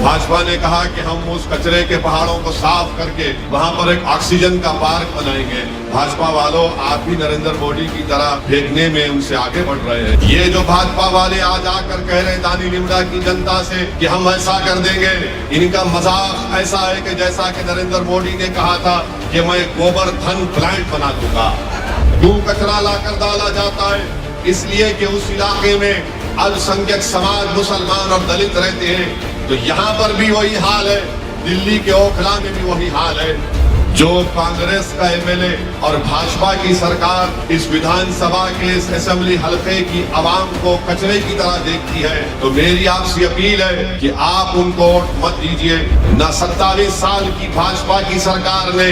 भाजपा ने कहा कि हम उस कचरे के पहाड़ों को साफ करके वहां पर एक ऑक्सीजन का पार्क बनाएंगे। भाजपा वालों, आप भी नरेंद्र मोदी की तरह फेंकने में उनसे आगे बढ़ रहे हैं। ये जो भाजपा वाले आज आकर कह रहे हैं दानी लिमड़ा की जनता से कि हम ऐसा कर देंगे, इनका मजाक ऐसा है कि जैसा कि नरेंद्र मोदी ने कहा था कि मैं गोवर्धन प्लांट बना दूंगा। क्यों कचरा लाकर डाला जाता है? इसलिए कि उस इलाके में अल्पसंख्यक समाज, मुसलमान और दलित रहते हैं। तो यहाँ पर भी वही हाल है, दिल्ली के ओखला में भी वही हाल है। जो कांग्रेस का एमएलए और भाजपा की सरकार इस विधानसभा के इस असेंबली हलके की आवाम को कचरे की तरह देखती है, तो मेरी आपसे अपील है कि आप उनको वोट मत दीजिए। न 27 साल की भाजपा की सरकार ने,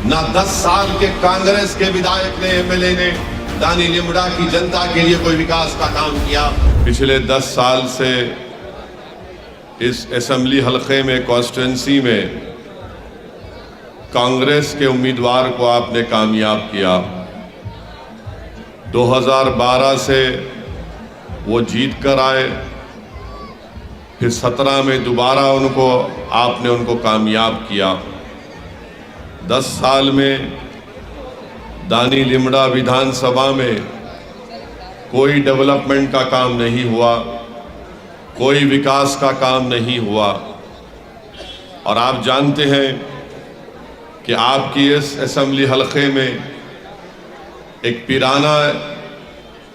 न 10 साल के कांग्रेस के विधायक ने, एमएलए ने दानी लिमड़ा की जनता के लिए कोई विकास का काम किया। पिछले 10 साल से इस असेंबली हलके में, कॉन्स्टिट्यूंसी में कांग्रेस के उम्मीदवार को आपने कामयाब किया। 2012 से वो जीत कर आए, फिर 17 में दोबारा आपने उनको कामयाब किया। 10 साल में दानी लिमड़ा विधानसभा में कोई डेवलपमेंट का काम नहीं हुआ, कोई विकास का काम नहीं हुआ। और आप जानते हैं कि आपकी इस असेंबली हलके में एक पिराना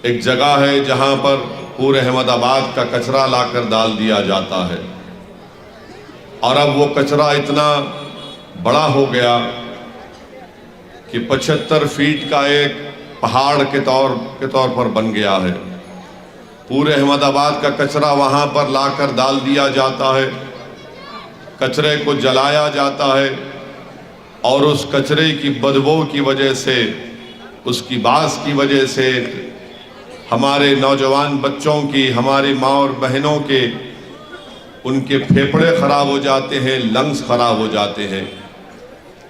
एक जगह है जहां पर पूरे अहमदाबाद का कचरा लाकर डाल दिया जाता है। और अब वो कचरा इतना बड़ा हो गया कि 75 फीट का एक पहाड़ के तौर पर बन गया है। पूरे अहमदाबाद का कचरा वहां पर लाकर डाल दिया जाता है, कचरे को जलाया जाता है और उस कचरे की बदबू की वजह से, उसकी बास की वजह से हमारे नौजवान बच्चों की, हमारी माँ और बहनों के, उनके फेफड़े खराब हो जाते हैं, लंग्स खराब हो जाते हैं।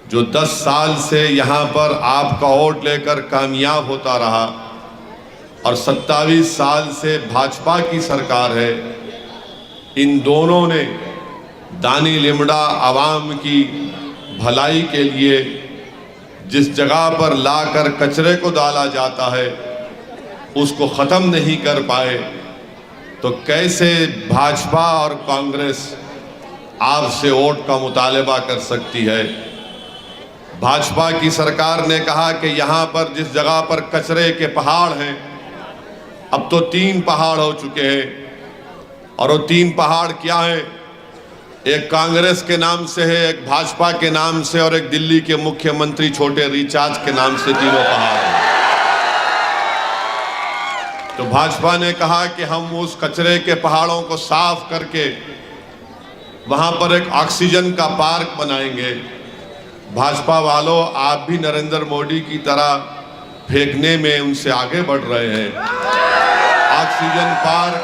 जो 10 साल से यहाँ पर आपका वोट लेकर कामयाब होता रहा और 27 साल से भाजपा की सरकार है, इन दोनों ने दानी लिमड़ा आवाम की भलाई के लिए जिस जगह पर लाकर कचरे को डाला जाता है उसको ख़त्म नहीं कर पाए, तो कैसे भाजपा और कांग्रेस आपसे वोट का मुतालबा कर सकती है? भाजपा की सरकार ने कहा कि यहाँ पर जिस जगह पर कचरे के पहाड़ हैं, अब तो 3 पहाड़ हो चुके हैं। और वो 3 पहाड़ क्या हैं? एक कांग्रेस के नाम से है, एक भाजपा के नाम से और एक दिल्ली के मुख्यमंत्री छोटे रिचार्ज के नाम से, तीनों पहाड़ हैं। तो भाजपा ने कहा कि हम उस कचरे के पहाड़ों को साफ करके वहां पर एक ऑक्सीजन का पार्क बनाएंगे। भाजपा वालों, आप भी नरेंद्र मोदी की तरह फेंकने में उनसे आगे बढ़ रहे हैं। ऑक्सीजन पार्क,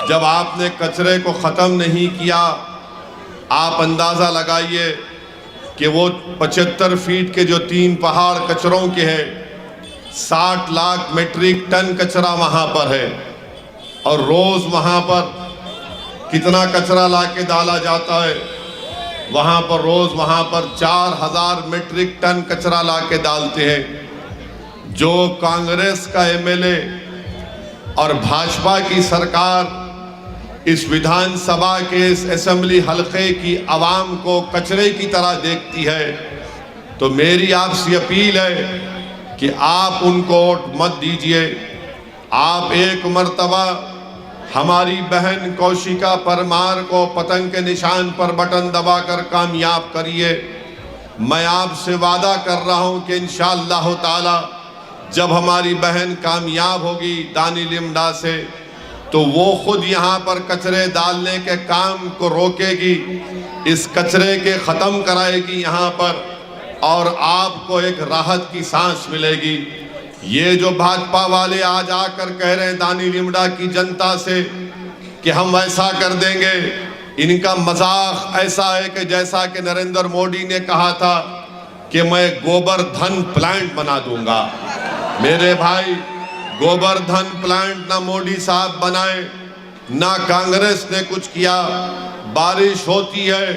जब आपने कचरे को ख़त्म नहीं किया, आप अंदाज़ा लगाइए कि वो 75 फीट के जो 3 पहाड़ कचरों के हैं, 60 लाख मीट्रिक टन कचरा वहाँ पर है। और रोज़ वहाँ पर कितना कचरा लाके डाला जाता है? वहाँ पर रोज़ वहाँ पर 4000 मीट्रिक टन कचरा लाके डालते हैं। जो कांग्रेस का एमएलए और भाजपा की सरकार इस विधानसभा के इस असेंबली हलके की आवाम को कचरे की तरह देखती है, तो मेरी आपसे अपील है कि आप उनको वोट मत दीजिए। आप एक मर्तबा हमारी बहन कौशिका परमार को पतंग के निशान पर बटन दबाकर कामयाब करिए। मैं आपसे वादा कर रहा हूं कि इंशाअल्लाह ताला जब हमारी बहन कामयाब होगी दानी लिमड़ा से, तो वो खुद यहाँ पर कचरे डालने के काम को रोकेगी, इस कचरे के ख़त्म कराएगी यहाँ पर, और आपको एक राहत की सांस मिलेगी। ये जो भाजपा वाले आज आकर कह रहे हैं दानी लिमड़ा की जनता से कि हम ऐसा कर देंगे, इनका मजाक ऐसा है कि जैसा कि नरेंद्र मोदी ने कहा था कि मैं गोवर्धन प्लांट बना दूंगा। मेरे भाई, गोवर्धन प्लांट ना मोदी साहब बनाए, ना कांग्रेस ने कुछ किया। बारिश होती है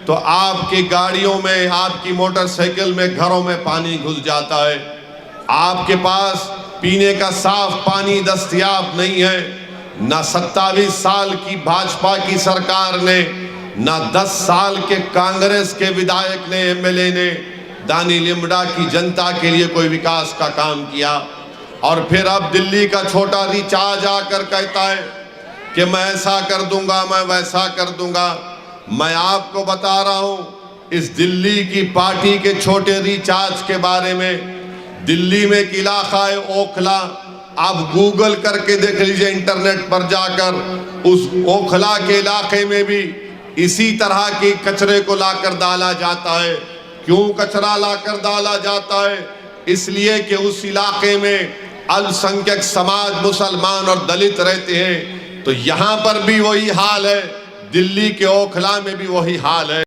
तो आपकी गाड़ियों में, आपकी मोटरसाइकिल में, घरों में पानी घुस जाता है। आपके पास पीने का साफ पानी दस्तयाब नहीं है। ना 27 साल की भाजपा की सरकार ने, ना 10 साल के कांग्रेस के विधायक ने, एमएलए ने दानी लिमड़ा की जनता के लिए कोई विकास का काम किया। और फिर अब दिल्ली का छोटा रिचार्ज आकर कहता है कि मैं ऐसा कर दूंगा, मैं वैसा कर दूंगा। मैं आपको बता रहा हूं इस दिल्ली की पार्टी के छोटे रिचार्ज के बारे में। दिल्ली में एक इलाका है ओखला, आप गूगल करके देख लीजिए इंटरनेट पर जाकर। उस ओखला के इलाके में भी इसी तरह के कचरे को लाकर डाला जाता है। क्यों कचरा लाकर डाला जाता है? इसलिए कि उस इलाके में अल्पसंख्यक समाज, मुसलमान और दलित रहते हैं। तो यहां पर भी वही हाल है, दिल्ली के ओखला में भी वही हाल है।